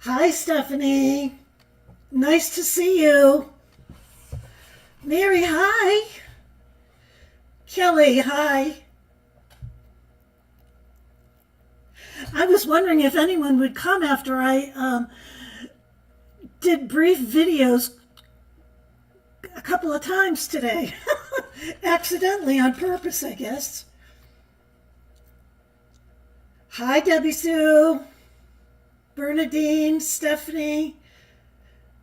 Hi, Stephanie. Nice to see you. Mary, hi. Kelly, hi. I was wondering if anyone would come after I did brief videos a couple of times today. Accidentally, on purpose, I guess. Hi, Debbie Sue, Bernadine, Stephanie,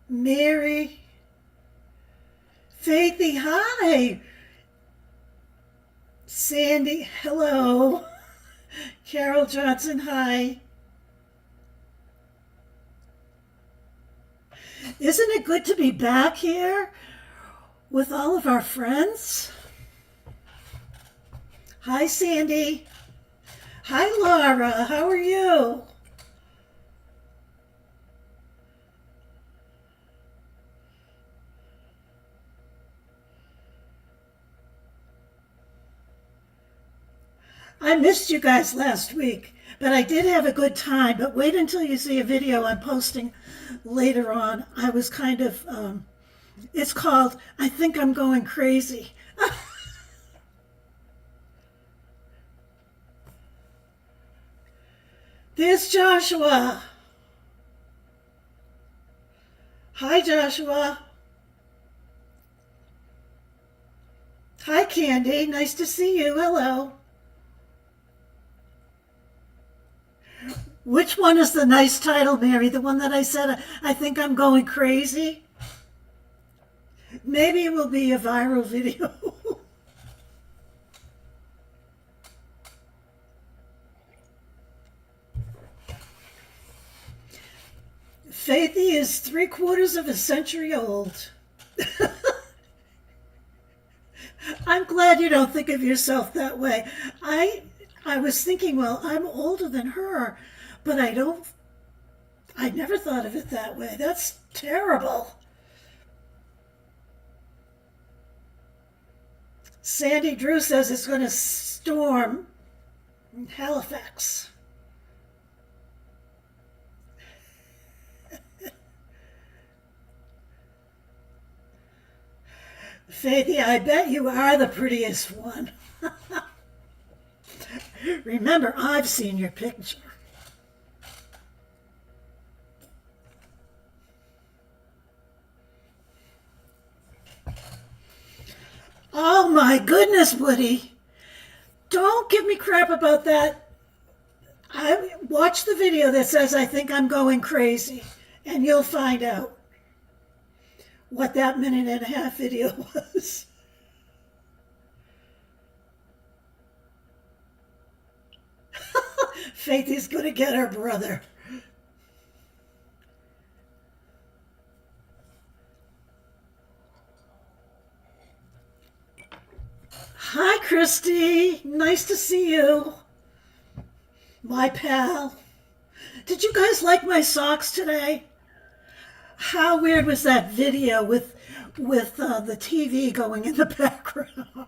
Mary, Faithy, hi. Sandy, hello. Carol Johnson, hi. Isn't it good to be back here with all of our friends? Hi, Sandy. Hi, Laura. How are you? I missed you guys last week, but I did have a good time. But wait until you see a video I'm posting later on. I was kind of, it's called I Think I'm Going Crazy. There's Joshua. Hi, Joshua. Hi, Candy. Nice to see you. Hello. Which one is the nice title, Mary? The one that I said, I think I'm going crazy? Maybe it will be a viral video. Faithy is 3/4 of a century old. I'm glad you don't think of yourself that way. I I was thinking, well, I'm older than her, but I never thought of it that way. That's terrible. Sandy Drew says it's going to storm in Halifax. Faithy, I bet you are the prettiest one. Remember, I've seen your picture. Oh my goodness, Woody. Don't give me crap about that. I watch the video that says I think I'm going crazy, and you'll find out what that minute and a half video was. Faith is going to get her brother. Hi, Christy. Nice to see you. My pal. Did you guys like my socks today? How weird was that video with the TV going in the background?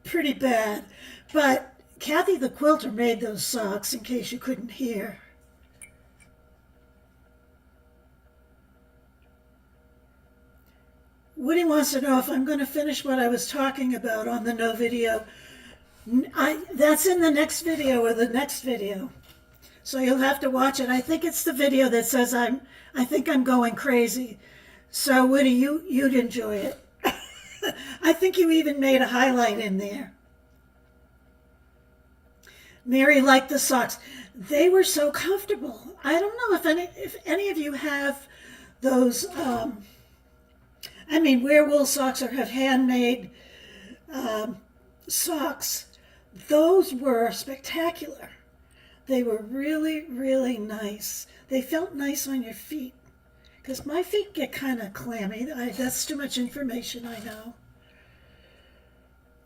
Pretty bad. But Kathy the quilter made those socks in case you couldn't hear. Woody wants to know if I'm going to finish what I was talking about on the no video. That's in the next video or the next video. So you'll have to watch it. I think it's the video that says I think I'm going crazy. So Woody, you'd enjoy it. I think you even made a highlight in there. Mary liked the socks. They were so comfortable. I don't know if any of you have those. Wear wool socks or have handmade socks. Those were spectacular. They were really, really nice. They felt nice on your feet because my feet get kind of clammy. That's too much information, I know.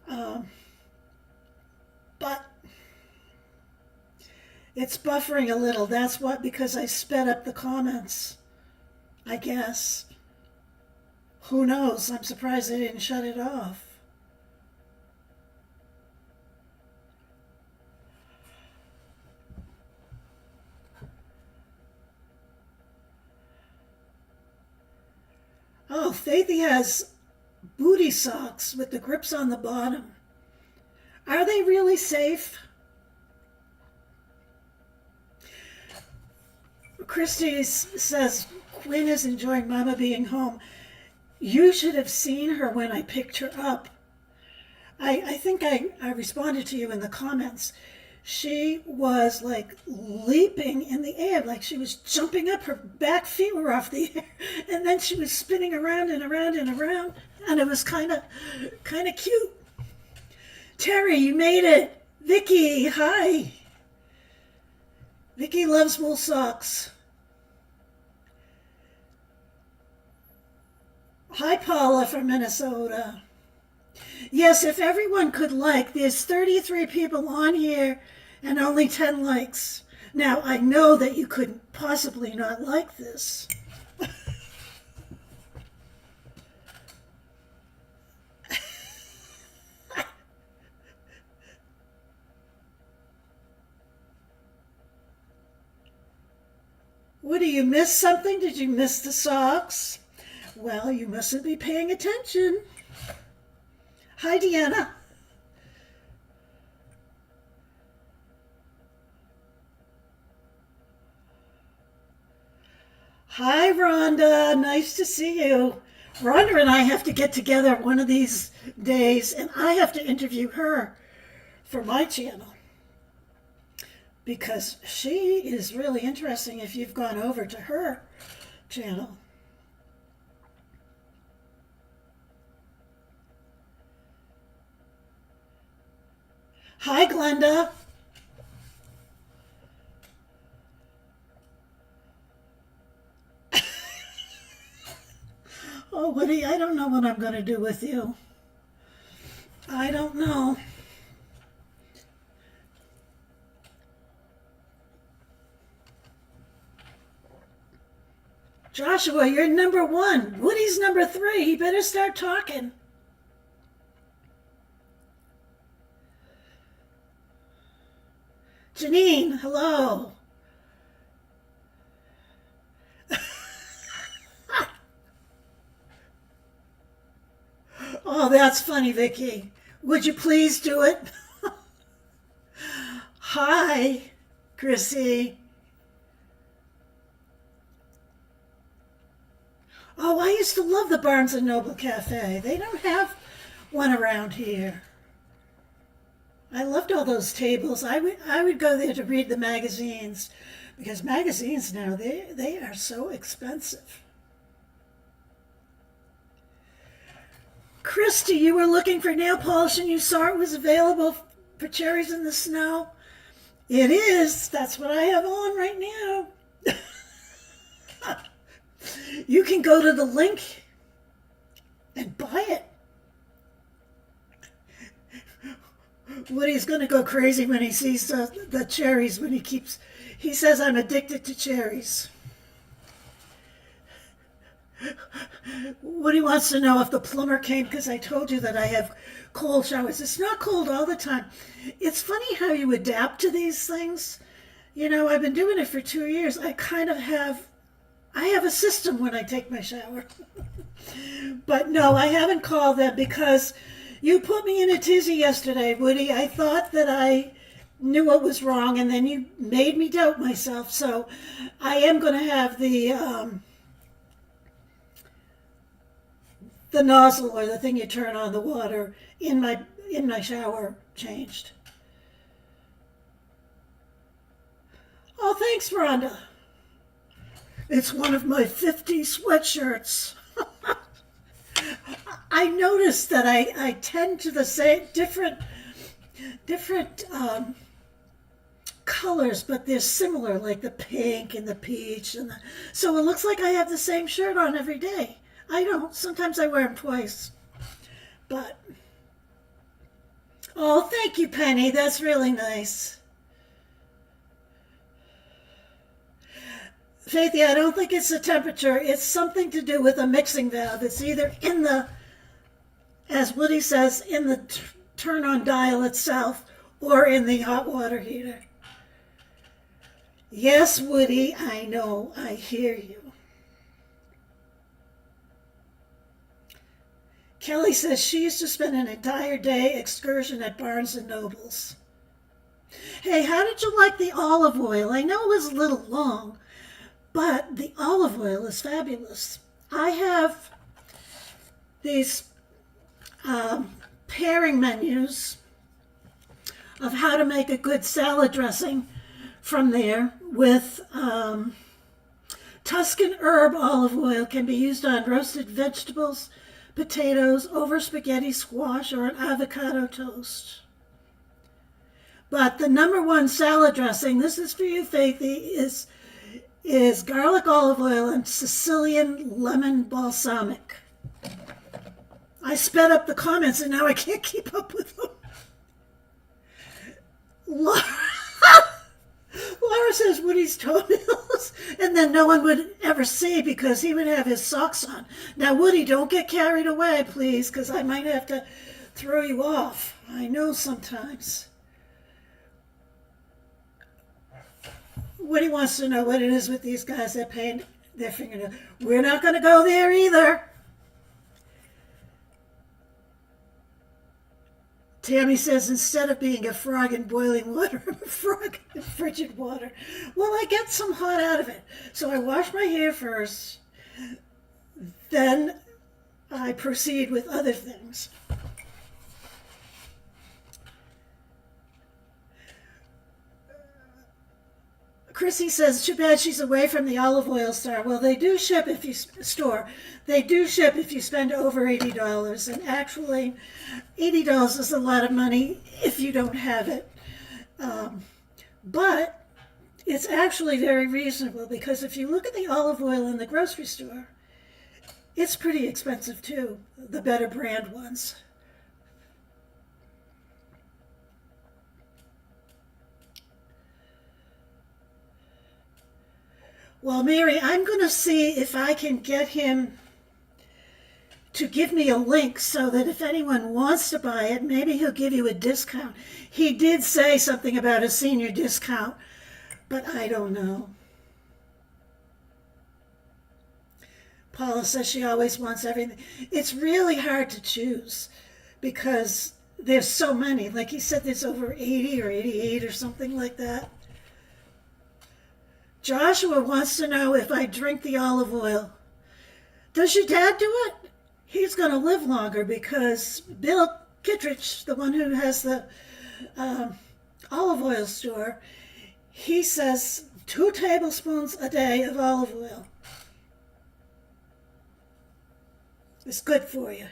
Um, but it's buffering a little. That's what, because I sped up the comments, I guess. Who knows? I'm surprised they didn't shut it off. Well, Faithy has booty socks with the grips on the bottom. Are they really safe? Christy says Quinn is enjoying Mama being home. You should have seen her when I picked her up. I think I responded to you in the comments. She was like leaping in the air, like she was jumping up. Her back feet were off the air, and then she was spinning around and around and around, and it was kind of cute. Terry, you made it. Vicky, hi. Vicky loves wool socks. Hi, Paula from Minnesota. Yes, if everyone could like, there's 33 people on here and only 10 likes. Now, I know that you couldn't possibly not like this. Woody, you missed something? Did you miss the socks? Well, you mustn't be paying attention. Hi, Deanna. Hi, Rhonda. Nice to see you. Rhonda and I have to get together one of these days, and I have to interview her for my channel because she is really interesting if you've gone over to her channel. Hi, Glenda. Oh, Woody, I don't know what I'm going to do with you. I don't know. Joshua, you're number 1. Woody's number 3. He better start talking. Janine, hello. Oh, that's funny, Vicky. Would you please do it? Hi, Chrissy. Oh, I used to love the Barnes & Noble Cafe. They don't have one around here. I loved all those tables. I would go there to read the magazines because magazines now, they are so expensive. Christy, you were looking for nail polish and you saw it was available for Cherries in the Snow. It is. That's what I have on right now. You can go to the link and buy it. Woody's going to go crazy when he sees the cherries, when he says I'm addicted to cherries. Woody wants to know if the plumber came because I told you that I have cold showers. It's not cold all the time. It's funny how you adapt to these things. You know, I've been doing it for 2 years. I have a system when I take my shower. But no, I haven't called them because you put me in a tizzy yesterday, Woody. I thought that I knew what was wrong, and then you made me doubt myself. So I am going to have the nozzle, or the thing you turn on the water, in my shower changed. Oh, thanks, Rhonda. It's one of my 50 sweatshirts. I noticed that I tend to the same different colors, but they're similar, like the pink and the peach, so it looks like I have the same shirt on every day. I don't. Sometimes I wear them twice. But oh, thank you, Penny. That's really nice. Faithy, I don't think it's the temperature. It's something to do with a mixing valve. It's either in the, as Woody says, in the turn on dial itself or in the hot water heater. Yes, Woody, I know. I hear you. Kelly says she used to spend an entire day excursion at Barnes and Nobles. Hey, how did you like the olive oil? I know it was a little long, but the olive oil is fabulous. I have these pairing menus of how to make a good salad dressing from there with Tuscan herb olive oil. Can be used on roasted vegetables, potatoes, over spaghetti, squash, or an avocado toast. But the number one salad dressing, this is for you, Faithy, is garlic olive oil and Sicilian lemon balsamic. I sped up the comments and now I can't keep up with them. Laura says Woody's toenails, and then no one would ever see because he would have his socks on. Now, Woody, don't get carried away, please, because I might have to throw you off. I know sometimes. Woody wants to know what it is with these guys that paint their fingernails. We're not going to go there either. Tammy says, instead of being a frog in boiling water, I'm a frog in frigid water. Well, I get some hot out of it. So I wash my hair first, then I proceed with other things. Chrissy says, too bad she's away from the olive oil store. Well, they do ship if you They do ship if you spend over $80. And actually, $80 is a lot of money if you don't have it. But it's actually very reasonable because if you look at the olive oil in the grocery store, it's pretty expensive too, the better brand ones. Well, Mary, I'm going to see if I can get him to give me a link so that if anyone wants to buy it, maybe he'll give you a discount. He did say something about a senior discount, but I don't know. Paula says she always wants everything. It's really hard to choose because there's so many. Like he said, there's over 80 or 88 or something like that. Joshua wants to know if I drink the olive oil. Does your dad do it? He's going to live longer because Bill Kittredge, the one who has the olive oil store, he says 2 tablespoons a day of olive oil. It's good for you.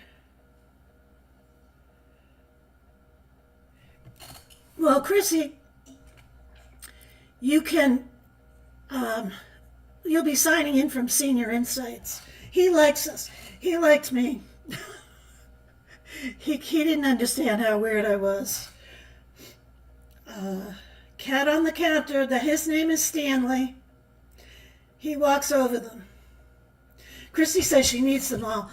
Well, Chrissy, you can... you'll be signing in from Senior Insights. He likes us. He liked me. he didn't understand how weird I was. Cat on the counter. His name is Stanley. He walks over them. Christy says she needs them all.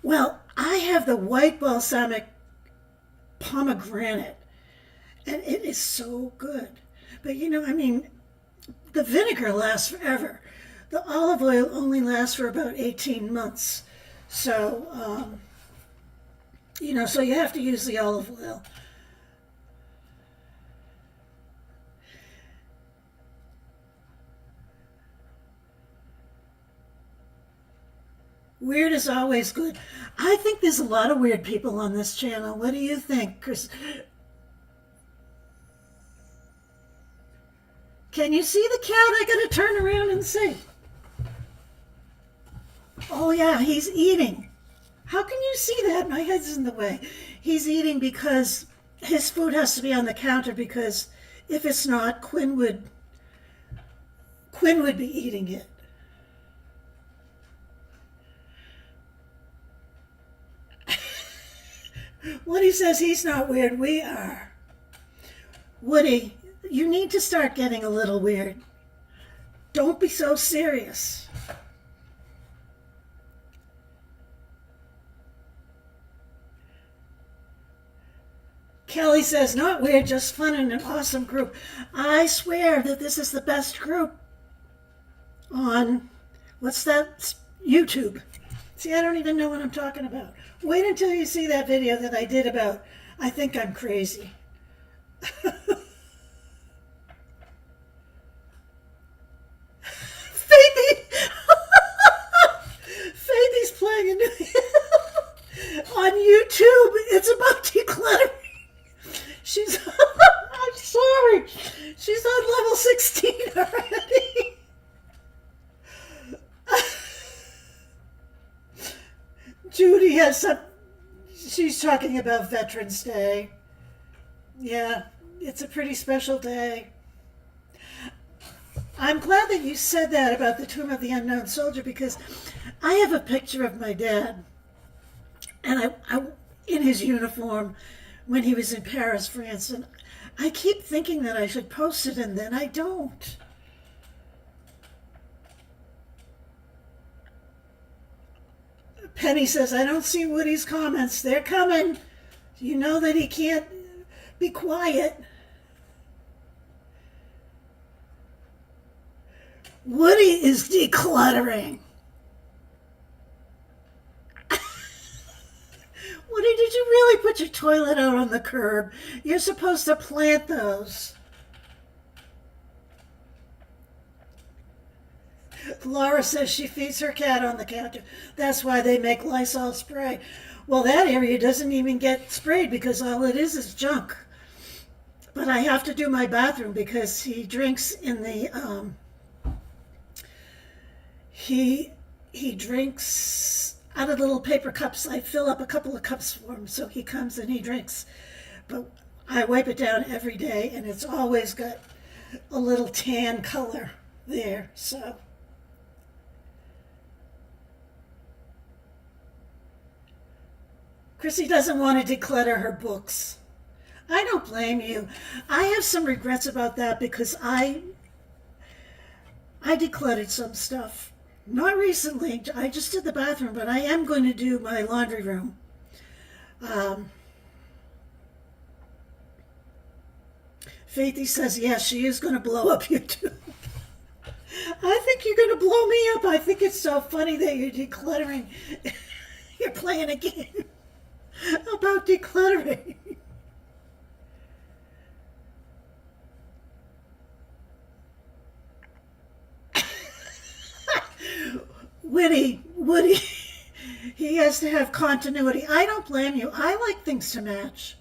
Well, I have the white balsamic pomegranate, and it is so good. But the vinegar lasts forever. The olive oil only lasts for about 18 months. So, so you have to use the olive oil. Weird is always good. I think there's a lot of weird people on this channel. What do you think, Chris? Can you see the cat? I gotta turn around and see. Oh yeah, he's eating. How can you see that? My head's in the way. He's eating because his food has to be on the counter because if it's not, Quinn would be eating it. Woody says he's not weird. We are. Woody, you need to start getting a little weird. Don't be so serious. Kelly says, not weird, just fun and an awesome group. I swear that this is the best group on, what's that? YouTube. See, I don't even know what I'm talking about. Wait until you see that video that I did about I think I'm crazy. Faithy! Faithy's playing a new on YouTube. It's about decluttering. She's I'm sorry. She's on level 16 already. Judy has some she's talking about Veterans Day. Yeah, it's a pretty special day. I'm glad that you said that about the Tomb of the Unknown Soldier because I have a picture of my dad, and I in his uniform when he was in Paris, France, and I keep thinking that I should post it, and then I don't. Penny says, I don't see Woody's comments. They're coming. You know that he can't be quiet. Woody is decluttering. Woody, did you really put your toilet out on the curb? You're supposed to plant those. Laura says she feeds her cat on the counter. That's why they make Lysol spray. Well, that area doesn't even get sprayed because all it is junk. But I have to do my bathroom because he drinks in the he drinks out of little paper cups. I fill up a couple of cups for him, so he comes and he drinks. But I wipe it down every day, and it's always got a little tan color there. So Chrissy doesn't want to declutter her books. I don't blame you. I have some regrets about that because I decluttered some stuff. Not recently. I just did the bathroom, but I am going to do my laundry room. Faithy says, yes, she is going to blow up YouTube. I think you're going to blow me up. I think it's so funny that you're decluttering. You're playing a game about decluttering. Woody, he has to have continuity. I don't blame you. I like things to match.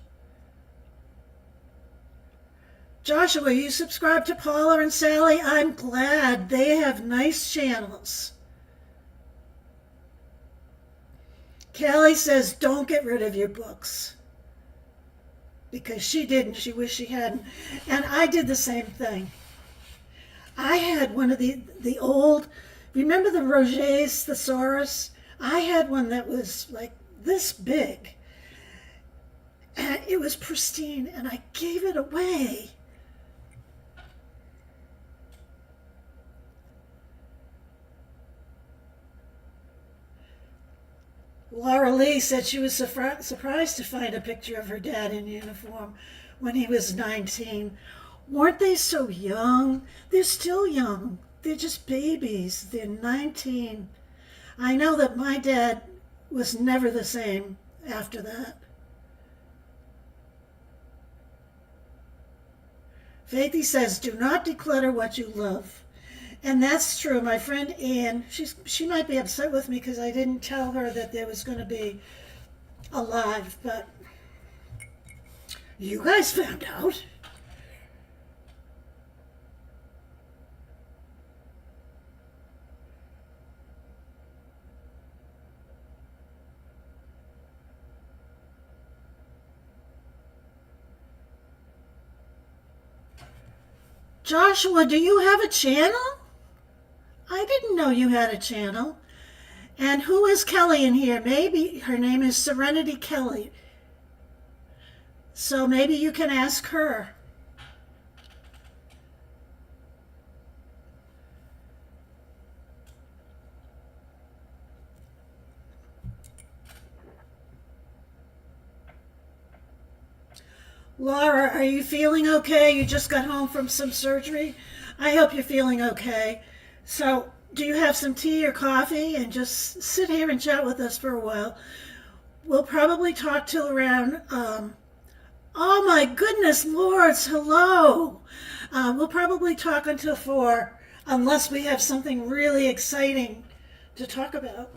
Joshua, you subscribe to Paula and Sally? I'm glad. They have nice channels. Callie says, don't get rid of your books. Because she didn't. She wished she hadn't. And I did the same thing. I had one of the old, remember the Roget's Thesaurus? I had one that was like this big. And it was pristine, and I gave it away. Laura Lee said she was surprised to find a picture of her dad in uniform when he was 19. Weren't they so young? They're still young. They're just babies. They're 19. I know that my dad was never the same after that. Faithy says, do not declutter what you love. And that's true. My friend Anne, she might be upset with me because I didn't tell her that there was going to be a live, but you guys found out. Joshua, do you have a channel? I didn't know you had a channel. And who is Kelly in here? Maybe her name is Serenity Kelly. So maybe you can ask her. Laura, are you feeling okay? You just got home from some surgery? I hope you're feeling okay. So do you have some tea or coffee and just sit here and chat with us for a while? We'll probably talk till around, oh my goodness, lords, hello. We'll probably talk until 4, unless we have something really exciting to talk about.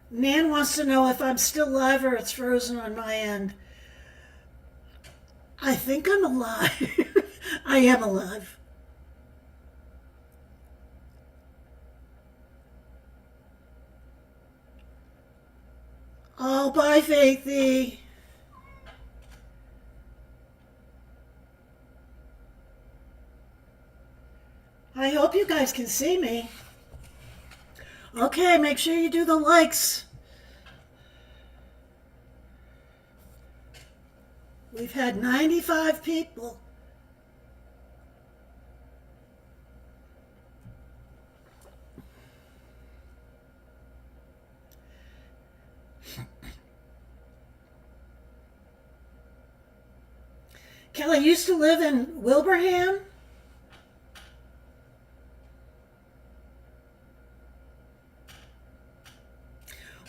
Nan wants to know if I'm still live or it's frozen on my end. I think I'm alive. I am alive. Oh, bye, Faithy. I hope you guys can see me. Okay, make sure you do the likes. We've had 95 people. Kelly used to live in Wilbraham.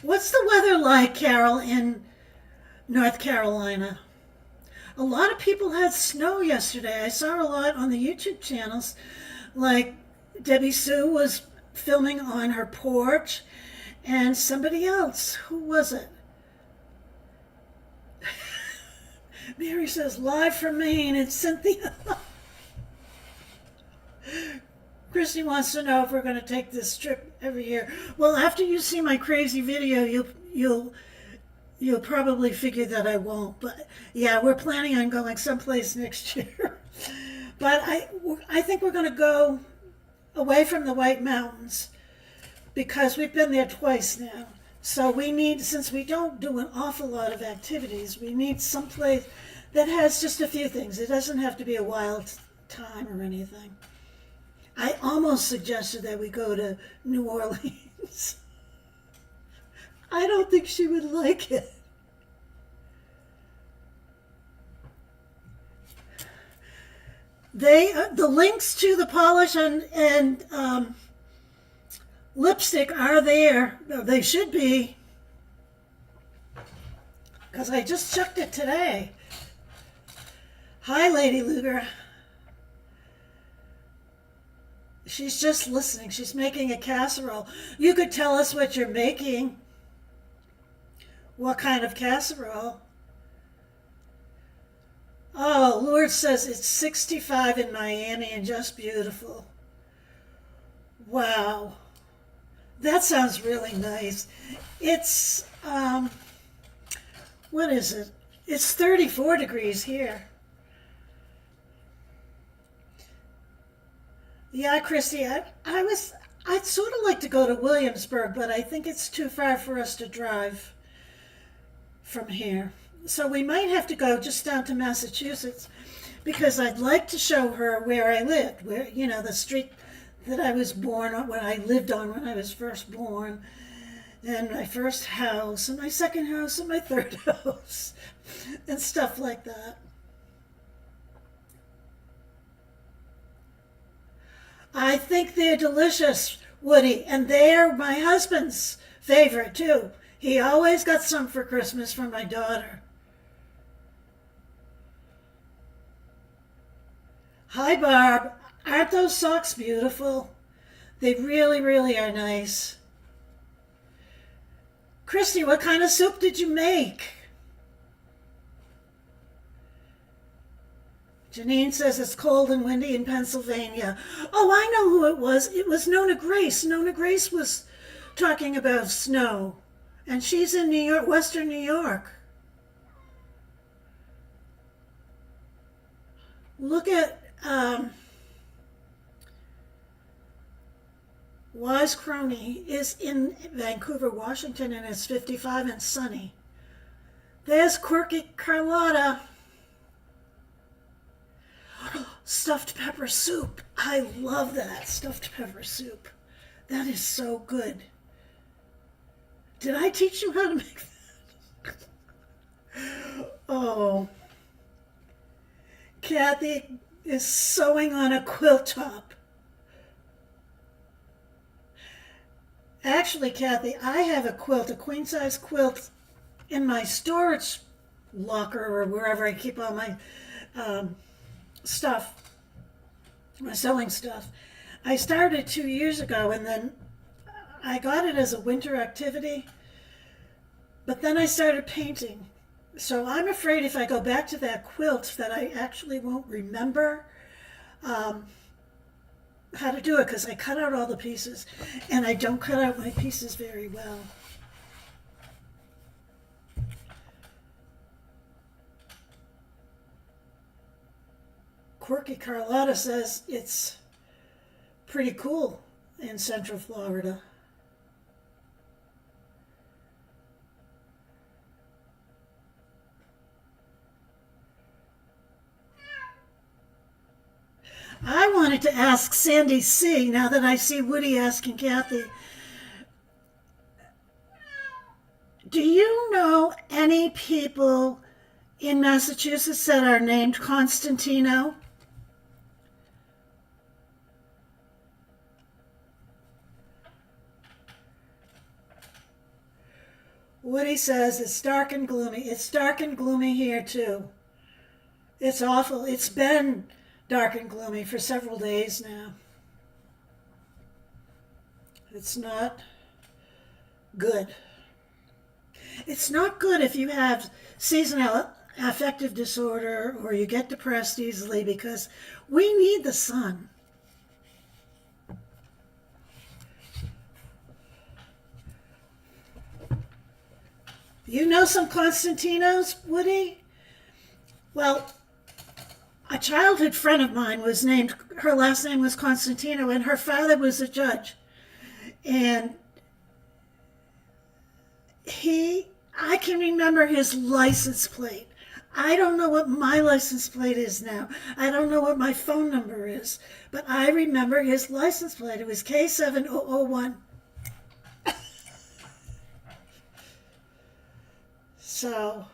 What's the weather like, Carol, in North Carolina? A lot of people had snow yesterday. I saw a lot on the YouTube channels. Like Debbie Sue was filming on her porch, and somebody else. Who was it? Mary says, live from Maine, it's Cynthia. Christy wants to know if we're going to take this trip every year. Well, after you see my crazy video, you'll probably figure that I won't. But yeah, we're planning on going someplace next year. But I think we're going to go away from the White Mountains because we've been there twice now. So we need, since we don't do an awful lot of activities, we need someplace that has just a few things. It doesn't have to be a wild time or anything. I almost suggested that we go to New Orleans. I don't think she would like it. The links to the polish and lipstick are there. They should be, because I just checked it today. Hi, Lady Luger. She's just listening. She's making a casserole. You could tell us what you're making. What kind of casserole? Oh, Lourdes says it's 65 in Miami and just beautiful. Wow. That sounds really nice. It's, what is it? It's 34 degrees here. Yeah, Christy, I'd sort of like to go to Williamsburg, but I think it's too far for us to drive from here. So we might have to go just down to Massachusetts because I'd like to show her where I lived, where, you know, the street that I was born on, when I lived on when I was first born, and my first house, and my second house, and my third house, and stuff like that. I think they're delicious, Woody, and they're my husband's favorite too. He always got some for Christmas for my daughter. Hi, Barb. Aren't those socks beautiful? They really, really are nice. Christy, what kind of soup did you make? Janine says it's cold and windy in Pennsylvania. Oh, I know who it was. It was Nona Grace. Nona Grace was talking about snow. And she's in New York, Western New York. Look at Wise Crony is in Vancouver, Washington, and it's 55 and sunny. There's Quirky Carlotta. Stuffed pepper soup. I love that stuffed pepper soup. That is so good. Did I teach you how to make that? Oh. Kathy is sewing on a quilt top. Actually, Kathy, I have a quilt, a queen size quilt, in my storage locker or wherever I keep all my um, stuff, my sewing stuff. I started 2 years ago, and then I got it as a winter activity, but then I started painting. So I'm afraid if I go back to that quilt that I actually won't remember um, how to do it because I cut out all the pieces, and I don't cut out my pieces very well. Quirky Carlotta says it's pretty cool in Central Florida. I wanted to ask Sandy C. Now that I see Woody asking Kathy, do you know any people in Massachusetts that are named Constantino? Woody says it's dark and gloomy. It's dark and gloomy here too. It's awful. It's been dark and gloomy for several days now. It's not good. It's not good if you have seasonal affective disorder or you get depressed easily because we need the sun. You know some Constantinos, Woody? Well, a childhood friend of mine was named, her last name was Constantino, and her father was a judge. And I can remember his license plate. I don't know what my license plate is now. I don't know what my phone number is, but I remember his license plate. It was K7001. So,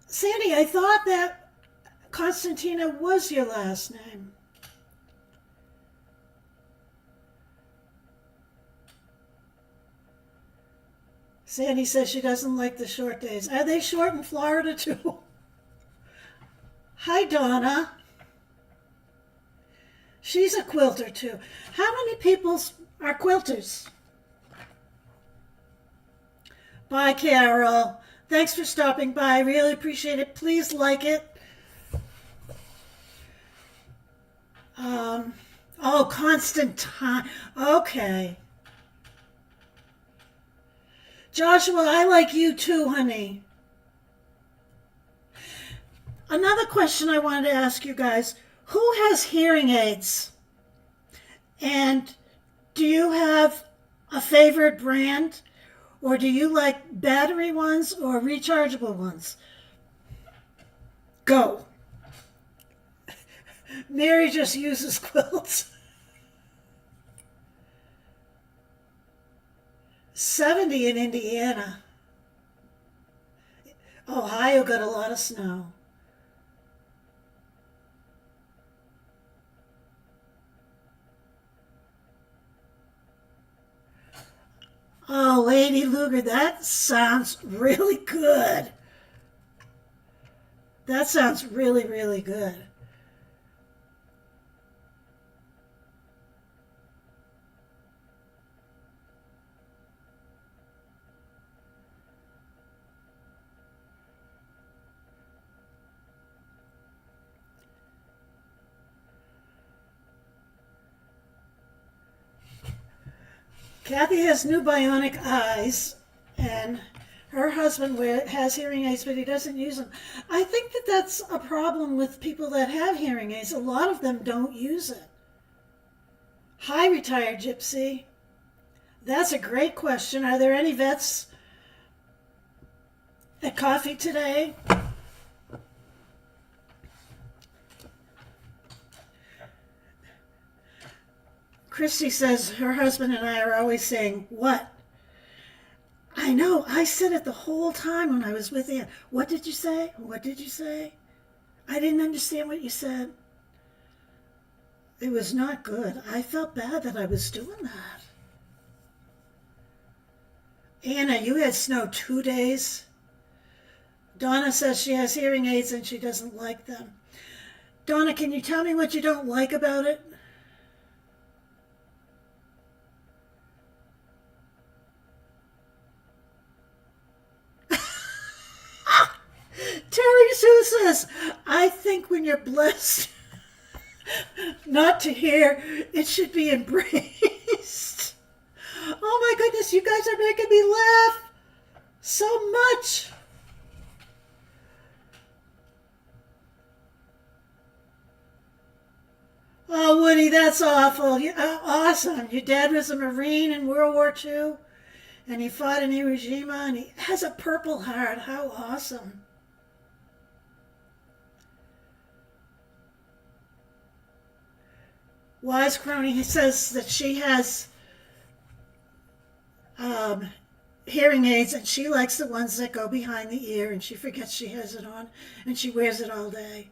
Sandy, I thought that Constantina was your last name. Sandy says she doesn't like the short days. Are they short in Florida too? Hi, Donna. She's a quilter too. How many people are quilters? Bye, Carol. Thanks for stopping by. I really appreciate it. Please like it. Oh, Constantine. Okay. Joshua, I like you too, honey. Another question I wanted to ask you guys. Who has hearing aids? And do you have a favorite brand? Or do you like battery ones or rechargeable ones? Go. Mary just uses quilts. 70 in Indiana. Ohio got a lot of snow. Oh, Lady Luger, that sounds really good. That sounds really, really good. Kathy has new bionic eyes, and her husband has hearing aids, but he doesn't use them. I think that that's a problem with people that have hearing aids. A lot of them don't use it. Hi, retired gypsy. That's a great question. Are there any vets at coffee today? Christy says her husband and I are always saying, what? I know, I said it the whole time when I was with Ann. What did you say? What did you say? I didn't understand what you said. It was not good. I felt bad that I was doing that. Anna, you had snow 2 days. Donna says she has hearing aids and she doesn't like them. Donna, can you tell me what you don't like about it? Terry Sue says, I think when you're blessed not to hear, it should be embraced. Oh my goodness, you guys are making me laugh so much. Oh, Woody, that's awful. Awesome. Your dad was a Marine in World War II, and he fought in Iwo Jima, and he has a Purple Heart. How awesome. Wise Crony says that she has um, hearing aids, and she likes the ones that go behind the ear, and she forgets she has it on, and she wears it all day.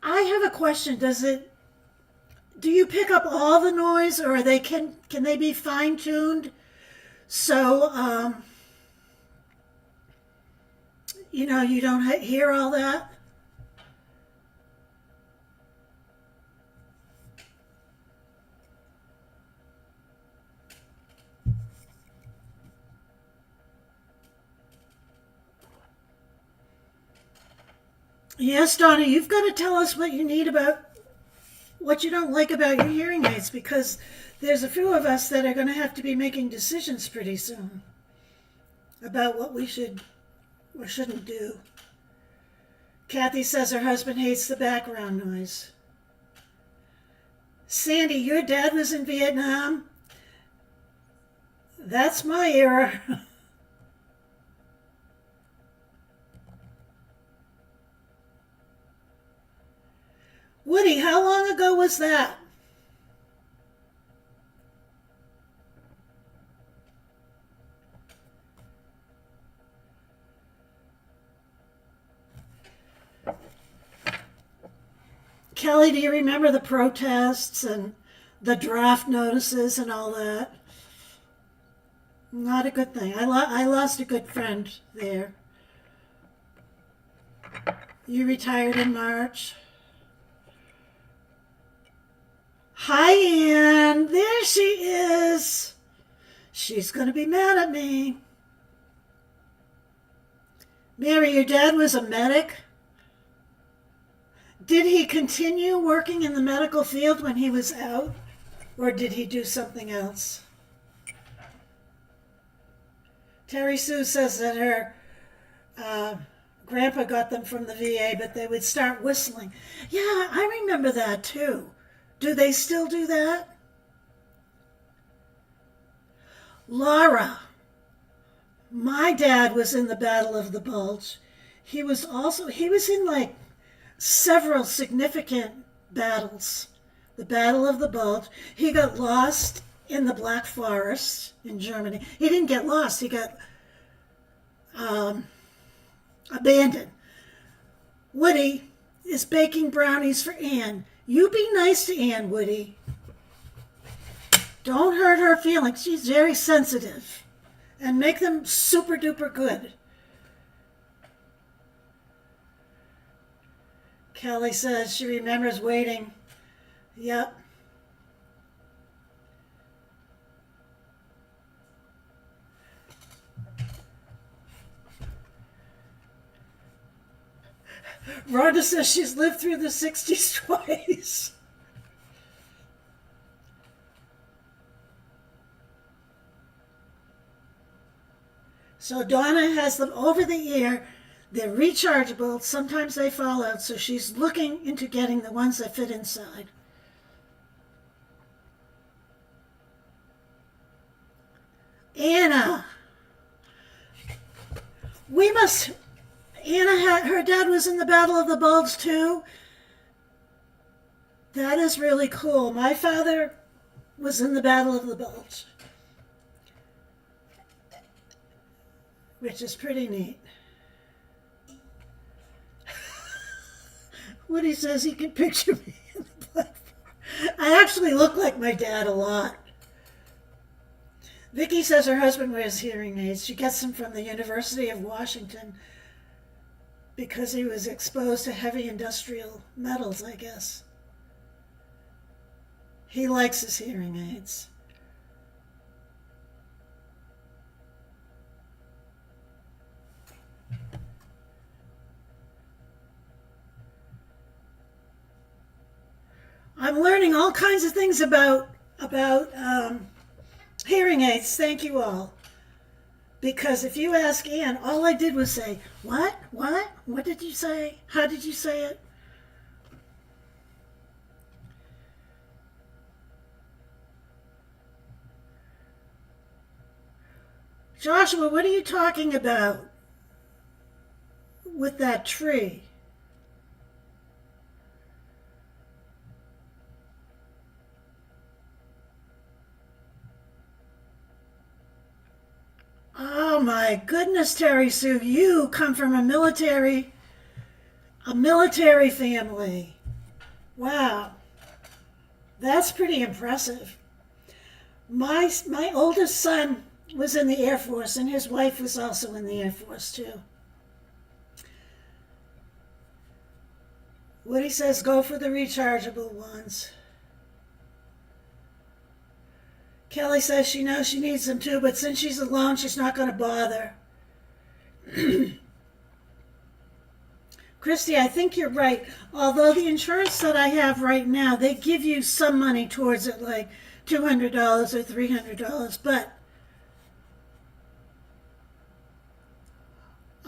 I have a question. Do you pick up all the noise, or can they be fine tuned so you don't hear all that? Yes, Donna, you've got to tell us what you don't like about your hearing aids, because there's a few of us that are going to have to be making decisions pretty soon about what we should or shouldn't do. Kathy says her husband hates the background noise. Sandy, your dad was in Vietnam? That's my era. Woody, how long ago was that? Kelly, do you remember the protests and the draft notices and all that? Not a good thing. I lost a good friend there. You retired in March. Hi, Ann. There she is. She's going to be mad at me. Mary, your dad was a medic? Did he continue working in the medical field when he was out, or did he do something else? Terry Sue says that her grandpa got them from the VA, but they would start whistling. Yeah, I remember that too. Do they still do that? Laura, my dad was in the Battle of the Bulge. He was in like several significant battles. The Battle of the Bulge. He got lost in the Black Forest in Germany. He didn't get lost. He got abandoned. Woody is baking brownies for Anne. You be nice to Anne, Woody. Don't hurt her feelings. She's very sensitive. And make them super duper good. Kelly says she remembers waiting. Yep. Rhonda says she's lived through the 60s twice. So Donna has them over the ear. They're rechargeable. Sometimes they fall out, so she's looking into getting the ones that fit inside. Anna. Anna, her dad was in the Battle of the Bulge too. That is really cool. My father was in the Battle of the Bulge, which is pretty neat. Woody says he can picture me in the platform. I actually look like my dad a lot. Vicki says her husband wears hearing aids. She gets them from the University of Washington because he was exposed to heavy industrial metals, I guess. He likes his hearing aids. I'm learning all kinds of things about hearing aids. Thank you all. Because if you ask Ann, all I did was say, what? What? What did you say? How did you say it? Joshua, what are you talking about with that tree? Oh my goodness, Terry Sue, you come from a military family. Wow, that's pretty impressive. My oldest son was in the Air Force, and his wife was also in the Air Force too. Woody says go for the rechargeable ones. Kelly says she knows she needs them too, but since she's alone, she's not going to bother. Christy, I think you're right. Although the insurance that I have right now, they give you some money towards it, like $200 or $300, but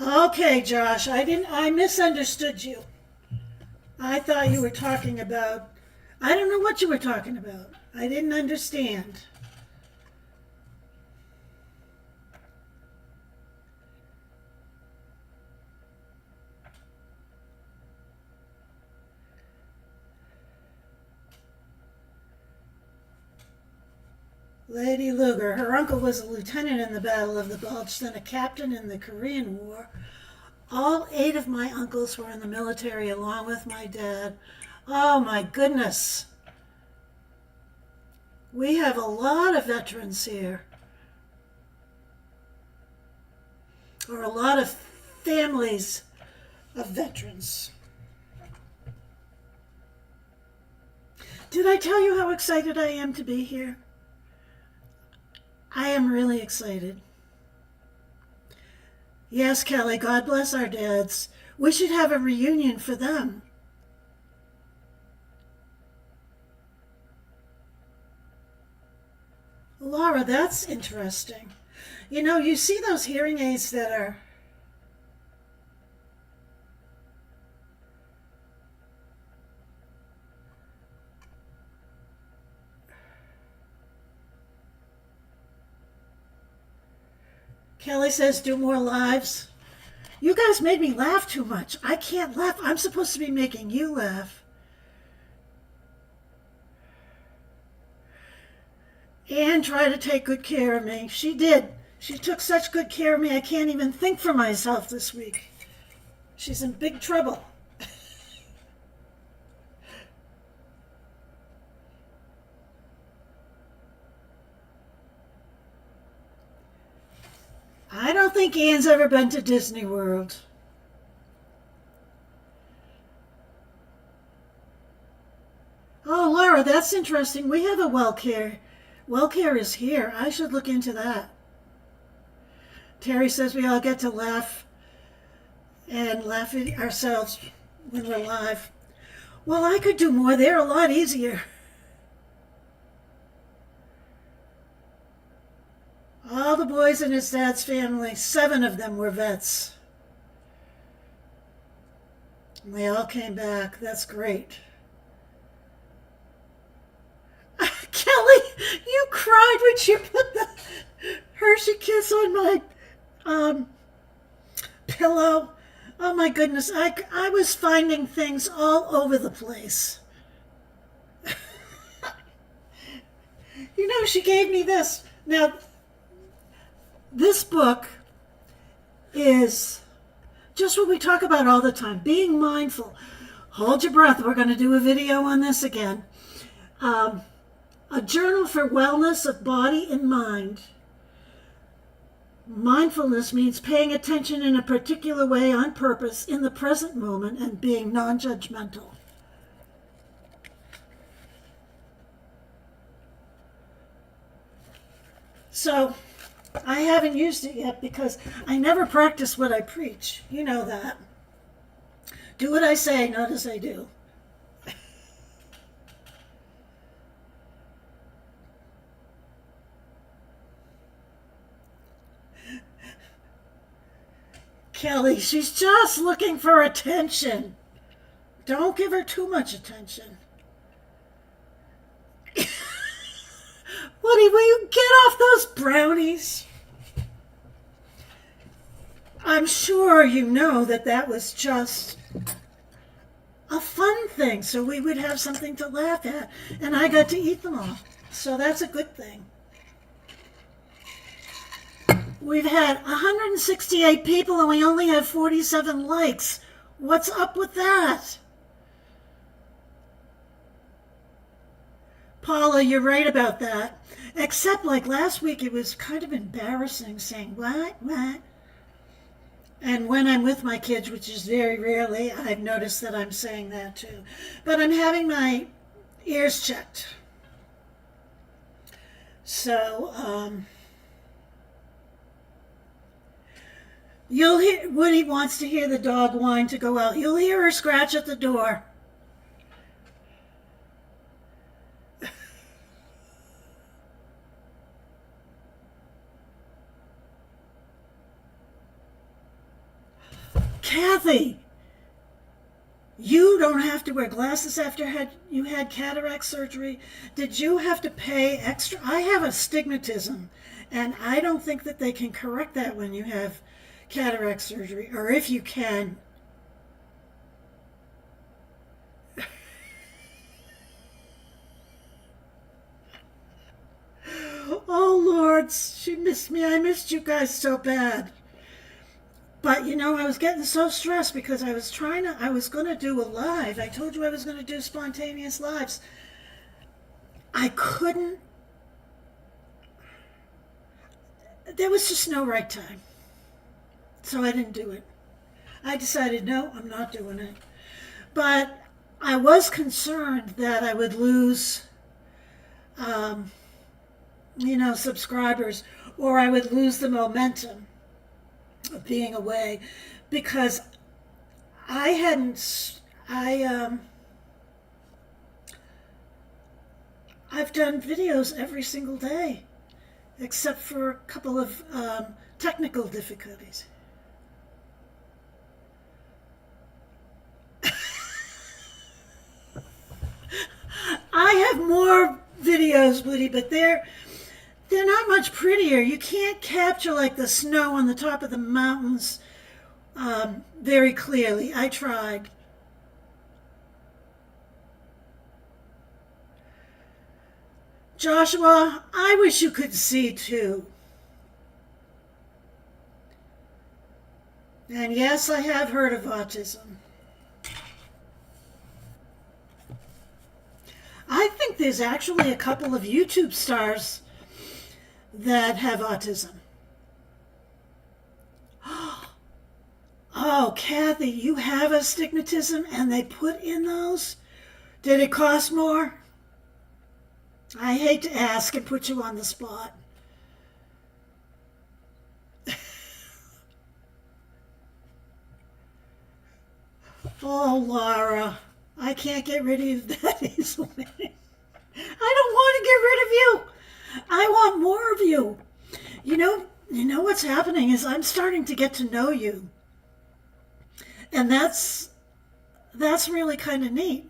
okay, Josh, I misunderstood you. I thought you were talking about, I don't know what you were talking about. I didn't understand. Lady Luger, her uncle was a lieutenant in the Battle of the Bulge, then a captain in the Korean War. All 8 of my uncles were in the military along with my dad. Oh my goodness. We have a lot of veterans here. Or a lot of families of veterans. Did I tell you how excited I am to be here? I am really excited. Yes, Kelly, God bless our dads. We should have a reunion for them. Laura, that's interesting. You know, you see those hearing aids that are Kelly says do more lives. You guys made me laugh too much. I can't laugh. I'm supposed to be making you laugh. Anne tried to take good care of me. She did. She took such good care of me, I can't even think for myself this week. She's in big trouble. I don't think Anne's ever been to Disney World. Oh, Laura, that's interesting. We have a WellCare. WellCare is here. I should look into that. Terry says we all get to laugh and laugh at ourselves when we're live. Well, I could do more. They're a lot easier. All the boys in his dad's family, 7 of them were vets. And they all came back. That's great. Kelly, you cried when you put the Hershey Kiss on my pillow. Oh my goodness, I was finding things all over the place. You know, she gave me this. Now, this book is just what we talk about all the time, being mindful. Hold your breath. We're going to do a video on this again. Um, a journal for wellness of body and mind. Mindfulness means paying attention in a particular way on purpose in the present moment and being non-judgmental. So, I haven't used it yet because I never practice what I preach. You know that. Do what I say, not as I do. Kelly, she's just looking for attention. Don't give her too much attention. Woody, will you get off those brownies? I'm sure you know that that was just a fun thing, so we would have something to laugh at, and I got to eat them all. So that's a good thing. We've had 168 people and we only have 47 likes. What's up with that? Paula, you're right about that. Except like last week, it was kind of embarrassing saying, what? And when I'm with my kids, which is very rarely, I've noticed that I'm saying that too. But I'm having my ears checked. So, you'll hear, Woody wants to hear the dog whine to go out. You'll hear her scratch at the door. Kathy, you don't have to wear glasses after you had cataract surgery. Did you have to pay extra? I have astigmatism, and I don't think that they can correct that when you have cataract surgery, or if you can. Oh, Lord, she missed me. I missed you guys so bad. But you know, I was getting so stressed because I was going to do a live. I told you I was going to do spontaneous lives. I couldn't. There was just no right time. So I didn't do it. I decided, no, I'm not doing it. But I was concerned that I would lose, subscribers, or I would lose the momentum of being away, because I've done videos every single day, except for a couple of technical difficulties. I have more videos, Woody, but they're not much prettier. You can't capture like the snow on the top of the mountains very clearly. I tried. Joshua, I wish you could see too. And yes, I have heard of autism. I think there's actually a couple of YouTube stars that have autism. Oh, Kathy, you have astigmatism and they put in those? Did it cost more? I hate to ask and put you on the spot. Oh, Laura, I can't get rid of that easily. I don't want to get rid of you. I want more of you. You know what's happening is I'm starting to get to know you. And that's really kind of neat.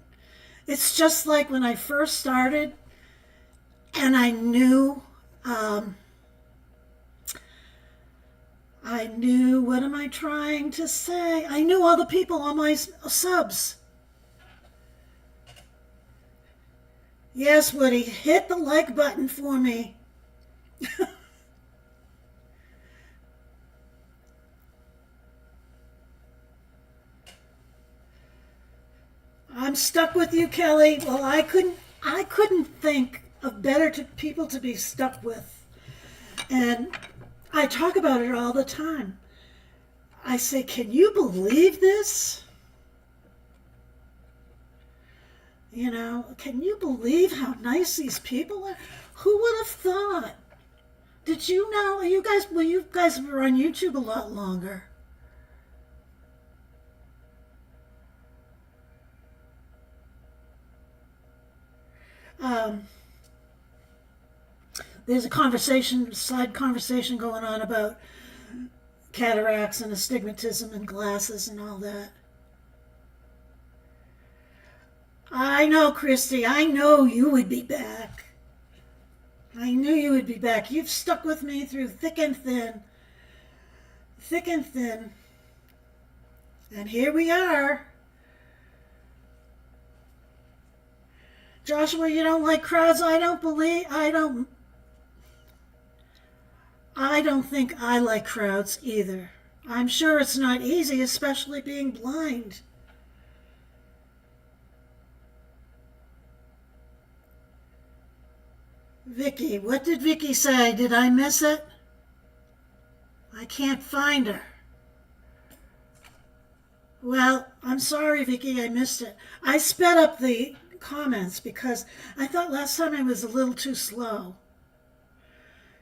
It's just like when I first started and I knew, what am I trying to say? I knew all the people on my subs. Yes, Woody, hit the like button for me. I'm stuck with you, Kelly. Well, I couldn't I couldn't think of better people to be stuck with. And I talk about it all the time. I say, can you believe this? You know, can you believe how nice these people are? Who would have thought? Did you know? You guys were on YouTube a lot longer. Um, there's a side conversation going on about cataracts and astigmatism and glasses and all that. I know, Christy. I know you would be back. I knew you would be back. You've stuck with me through thick and thin. Thick and thin. And here we are. Joshua, you don't like crowds? I don't think I like crowds either. I'm sure it's not easy, especially being blind. Vicky, what did Vicky say? Did I miss it? I can't find her. Well, I'm sorry, Vicky, I missed it. I sped up the comments because I thought last time I was a little too slow.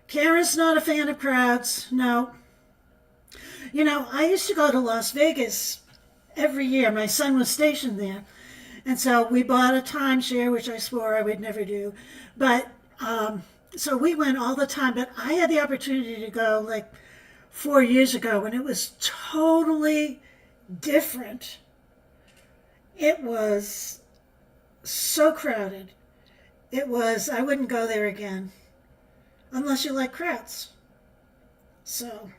Karen's not a fan of crowds. No. You know, I used to go to Las Vegas every year. My son was stationed there. And so we bought a timeshare, which I swore I would never do. But so we went all the time. But I had the opportunity to go like 4 years ago, and it was totally different. It was so crowded. I wouldn't go there again unless you like crowds. So,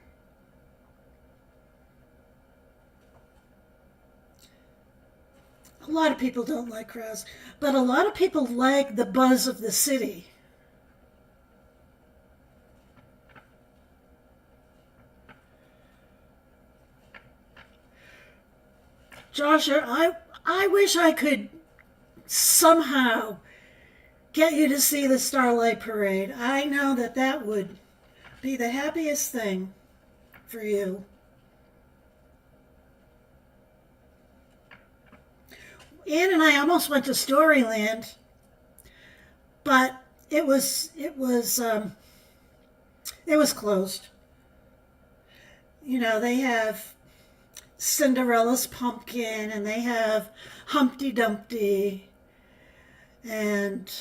a lot of people don't like crowds, but a lot of people like the buzz of the city. Joshua, I wish I could somehow get you to see the Starlight Parade. I know that that would be the happiest thing for you. Ann and I almost went to Storyland, but it was closed. You know, they have Cinderella's pumpkin and they have Humpty Dumpty and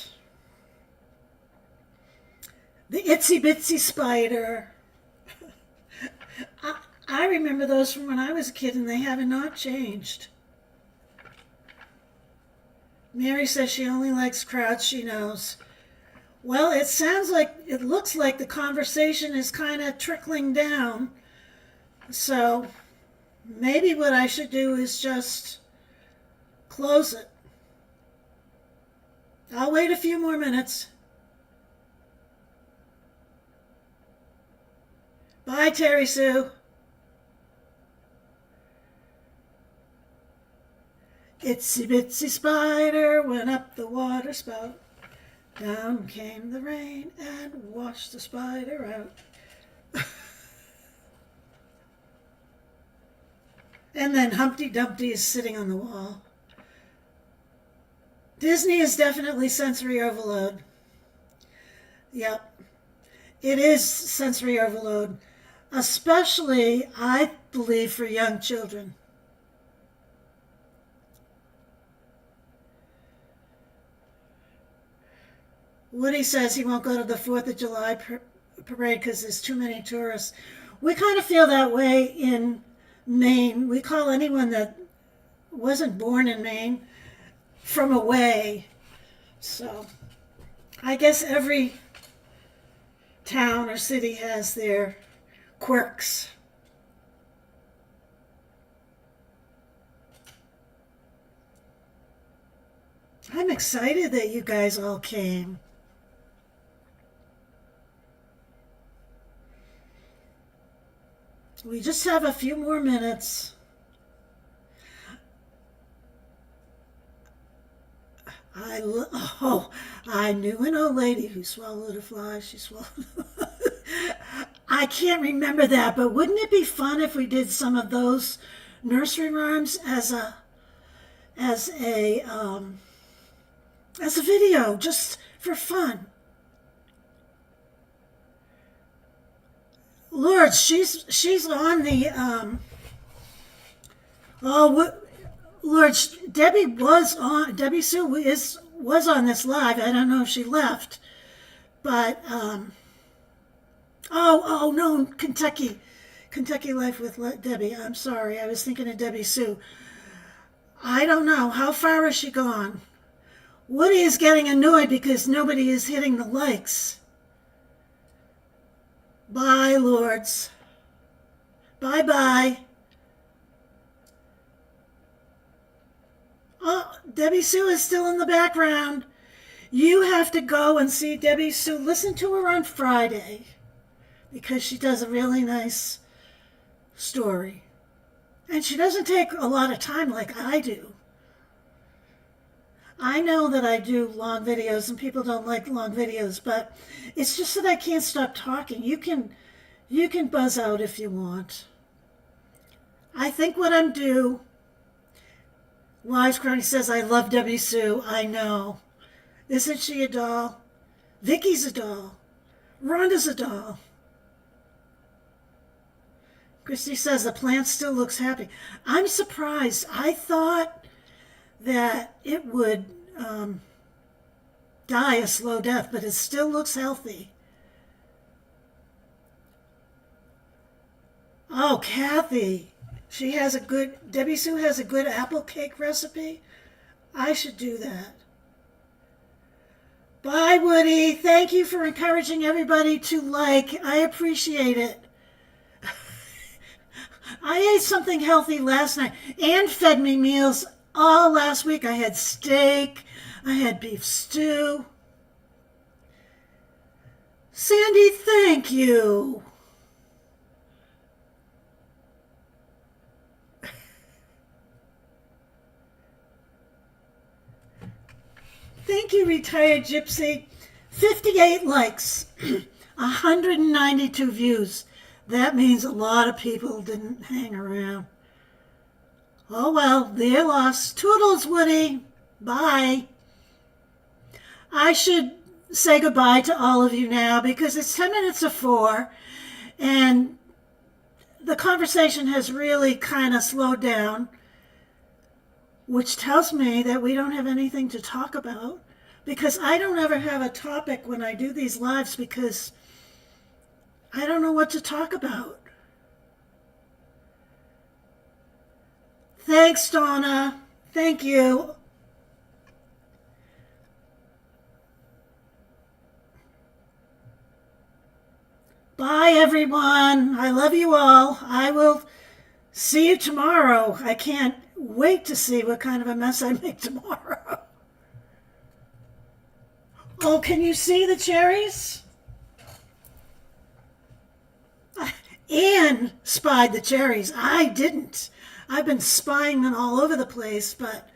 the Itsy Bitsy Spider. I remember those from when I was a kid and they have not changed. Mary says she only likes crowds she knows. Well, it looks like the conversation is kind of trickling down. So maybe what I should do is just close it. I'll wait a few more minutes. Bye, Terry Sue. Itsy bitsy spider went up the water spout. Down came the rain and washed the spider out. And then Humpty Dumpty is sitting on the wall. Disney is definitely sensory overload. Yep, it is sensory overload, especially, I believe, for young children. Woody says he won't go to the 4th of July parade because there's too many tourists. We kind of feel that way in Maine. We call anyone that wasn't born in Maine from away. So I guess every town or city has their quirks. I'm excited that you guys all came. We just have a few more minutes. I I knew an old lady who swallowed a fly. She swallowed. I can't remember that, but wouldn't it be fun if we did some of those nursery rhymes as a video, just for fun? Lord, she's on the Lord, Debbie Sue was on this live. I don't know if she left, but oh no, Kentucky Life with Debbie. I'm sorry, I was thinking of Debbie Sue. I don't know, how far has she gone? Woody is getting annoyed because nobody is hitting the likes. Bye, Lords. Bye. Oh, Debbie Sue is still in the background. You have to go and see Debbie Sue. Listen to her on Friday because she does a really nice story. And she doesn't take a lot of time like I do. I know that I do long videos and people don't like long videos, but it's just that I can't stop talking. You can buzz out if you want. I think what I'm due. Wise Crony says, I love Debbie Sue. I know. Isn't she a doll? Vicky's a doll. Rhonda's a doll. Christy says, the plant still looks happy. I'm surprised. I thought that it would die a slow death, but it still looks healthy. Oh, Kathy. Debbie Sue has a good apple cake recipe. I should do that. Bye, Woody. Thank you for encouraging everybody to like. I appreciate it. I ate something healthy last night and fed me meals all last week. I had steak. I had beef stew. Sandy, thank you. Thank you, Retired Gypsy. 58 likes, 192 views. That means a lot of people didn't hang around. Oh well, they're lost. Toodles, Woody. Bye. I should say goodbye to all of you now because it's 10 minutes of 4 and the conversation has really kind of slowed down, which tells me that we don't have anything to talk about because I don't ever have a topic when I do these lives because I don't know what to talk about. Thanks, Donna. Thank you. Bye, everyone. I love you all. I will see you tomorrow. I can't wait to see what kind of a mess I make tomorrow. Oh, can you see the cherries? Anne spied the cherries. I didn't. I've been spying them all over the place, but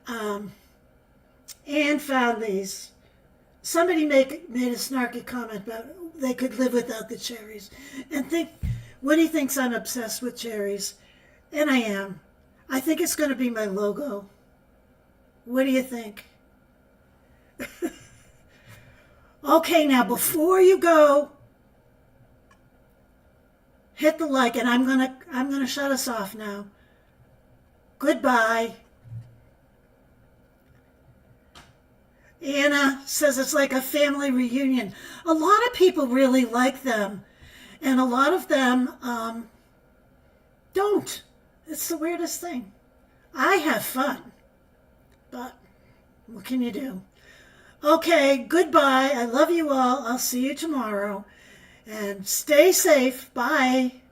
Anne found these. Somebody made a snarky comment about they could live without the cherries. And Woody thinks I'm obsessed with cherries. And I am. I think it's going to be my logo. What do you think? Okay, now before you go, hit the like, and I'm gonna shut us off now. Goodbye. Anna says it's like a family reunion. A lot of people really like them, and a lot of them don't. It's the weirdest thing. I have fun, but what can you do? Okay, goodbye. I love you all. I'll see you tomorrow. And stay safe. Bye.